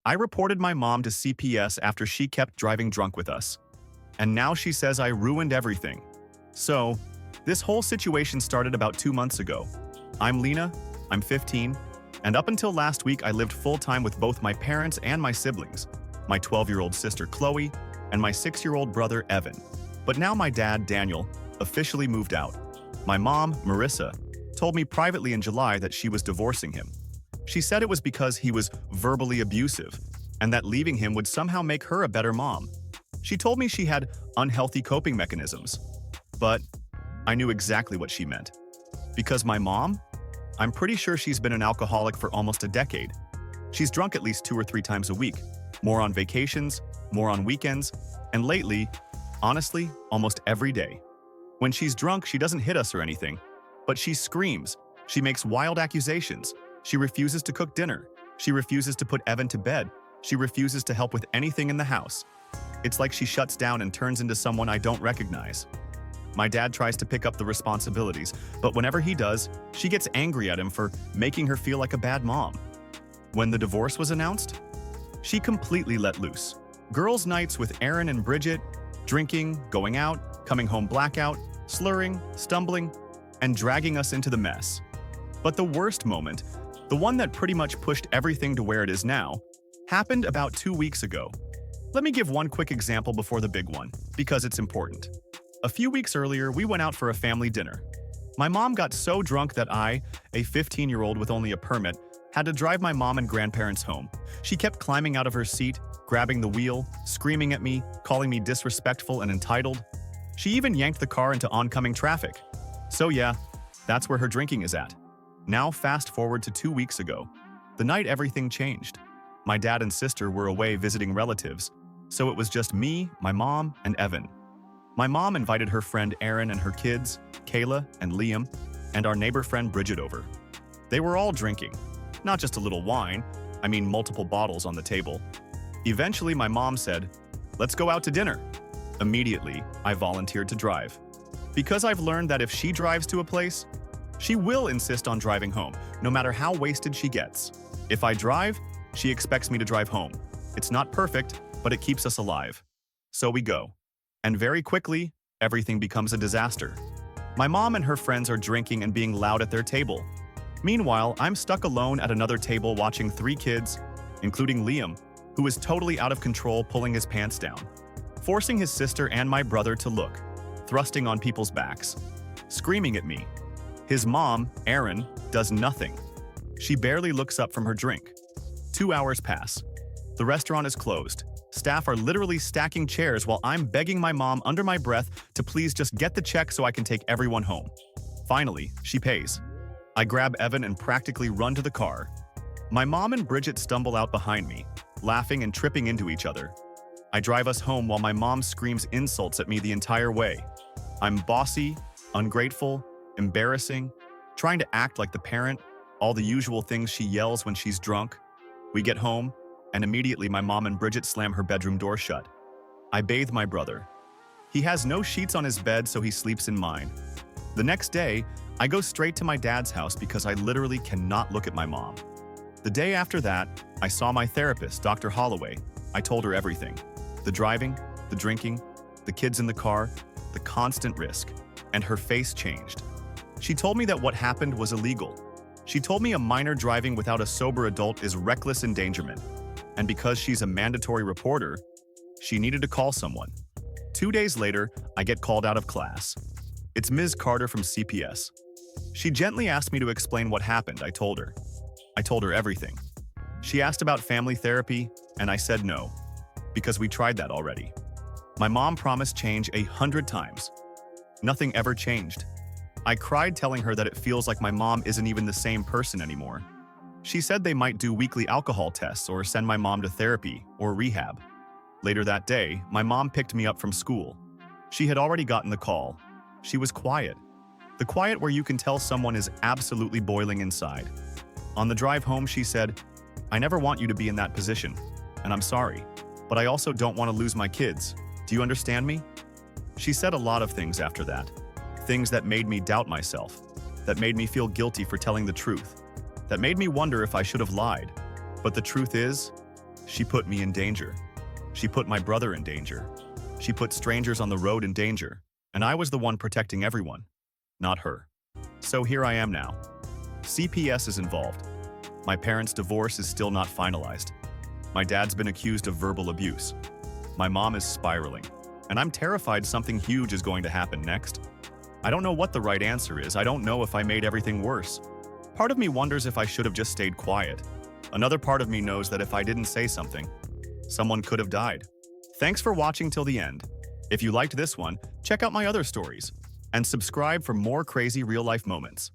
I reported my mom to CPS after she kept driving drunk with us. And now she says I ruined everything. So, this whole situation started about 2 months ago. I'm Lena, I'm 15, and up until last week I lived full-time with both my parents and my siblings, my 12-year-old sister Chloe, and my 6-year-old brother Evan. But now my dad, Daniel, officially moved out. My mom, Marissa, told me privately in July that she was divorcing him. She said it was because he was verbally abusive, and that leaving him would somehow make her a better mom. She told me she had unhealthy coping mechanisms. But I knew exactly what she meant. Because my mom? I'm pretty sure she's been an alcoholic for almost a decade. She's drunk at least 2 or 3 times a week, more on vacations, more on weekends, and lately, honestly, almost every day. When she's drunk, she doesn't hit us or anything, but she screams, she makes wild accusations, she refuses to cook dinner, she refuses to put Evan to bed, she refuses to help with anything in the house. It's like she shuts down and turns into someone I don't recognize. My dad tries to pick up the responsibilities, but whenever he does, she gets angry at him for making her feel like a bad mom. When the divorce was announced, she completely let loose. Girls' nights with Aaron and Bridget, drinking, going out, coming home blackout, slurring, stumbling, and dragging us into the mess. But the worst moment, the one that pretty much pushed everything to where it is now, happened about 2 weeks ago. Let me give one quick example before the big one, because it's important. A few weeks earlier, we went out for a family dinner. My mom got so drunk that I, a 15-year-old with only a permit, had to drive my mom and grandparents home. She kept climbing out of her seat, grabbing the wheel, screaming at me, calling me disrespectful and entitled. She even yanked the car into oncoming traffic. So yeah, that's where her drinking is at. Now fast forward to 2 weeks ago. The night everything changed. My dad and sister were away visiting relatives, so it was just me, my mom, and Evan. My mom invited her friend Aaron and her kids, Kayla and Liam, and our neighbor friend Bridget over. They were all drinking. Not just a little wine, I mean multiple bottles on the table. Eventually, my mom said, "Let's go out to dinner." Immediately, I volunteered to drive. Because I've learned that if she drives to a place, she will insist on driving home, no matter how wasted she gets. If I drive, she expects me to drive home. It's not perfect, but it keeps us alive. So we go. And very quickly, everything becomes a disaster. My mom and her friends are drinking and being loud at their table. Meanwhile, I'm stuck alone at another table watching 3 kids, including Liam, who is totally out of control pulling his pants down, forcing his sister and my brother to look, thrusting on people's backs, screaming at me. His mom, Erin, does nothing. She barely looks up from her drink. 2 hours pass. The restaurant is closed. Staff are literally stacking chairs while I'm begging my mom under my breath to please just get the check so I can take everyone home. Finally, she pays. I grab Evan and practically run to the car. My mom and Bridget stumble out behind me, laughing and tripping into each other. I drive us home while my mom screams insults at me the entire way. I'm bossy, ungrateful, embarrassing, trying to act like the parent, all the usual things she yells when she's drunk. We get home, and immediately my mom and Bridget slam her bedroom door shut. I bathe my brother. He has no sheets on his bed, so he sleeps in mine. The next day, I go straight to my dad's house because I literally cannot look at my mom. The day after that, I saw my therapist, Dr. Holloway. I told her everything. The driving, the drinking, the kids in the car, the constant risk, and her face changed. She told me that what happened was illegal. She told me a minor driving without a sober adult is reckless endangerment. And because she's a mandatory reporter, she needed to call someone. 2 days later, I get called out of class. It's Ms. Carter from CPS. She gently asked me to explain what happened. I told her. I told her everything. She asked about family therapy, and I said no, because we tried that already. My mom promised change 100 times. Nothing ever changed. I cried telling her that it feels like my mom isn't even the same person anymore. She said they might do weekly alcohol tests or send my mom to therapy or rehab. Later that day, my mom picked me up from school. She had already gotten the call. She was quiet. The quiet where you can tell someone is absolutely boiling inside. On the drive home, she said, "I never want you to be in that position, and I'm sorry, but I also don't want to lose my kids. Do you understand me?" She said a lot of things after that. Things that made me doubt myself, that made me feel guilty for telling the truth, that made me wonder if I should have lied. But the truth is, She put me in danger. She put my brother in danger. She put strangers on the road in danger. And I was the one protecting everyone, not her. So here I am now. CPS is involved. My parents' divorce is still not finalized. My dad's been accused of verbal abuse. My mom is spiraling. And I'm terrified something huge is going to happen next. I don't know what the right answer is. I don't know if I made everything worse. Part of me wonders if I should have just stayed quiet. Another part of me knows that if I didn't say something, someone could have died. Thanks for watching till the end. If you liked this one, check out my other stories and subscribe for more crazy real-life moments.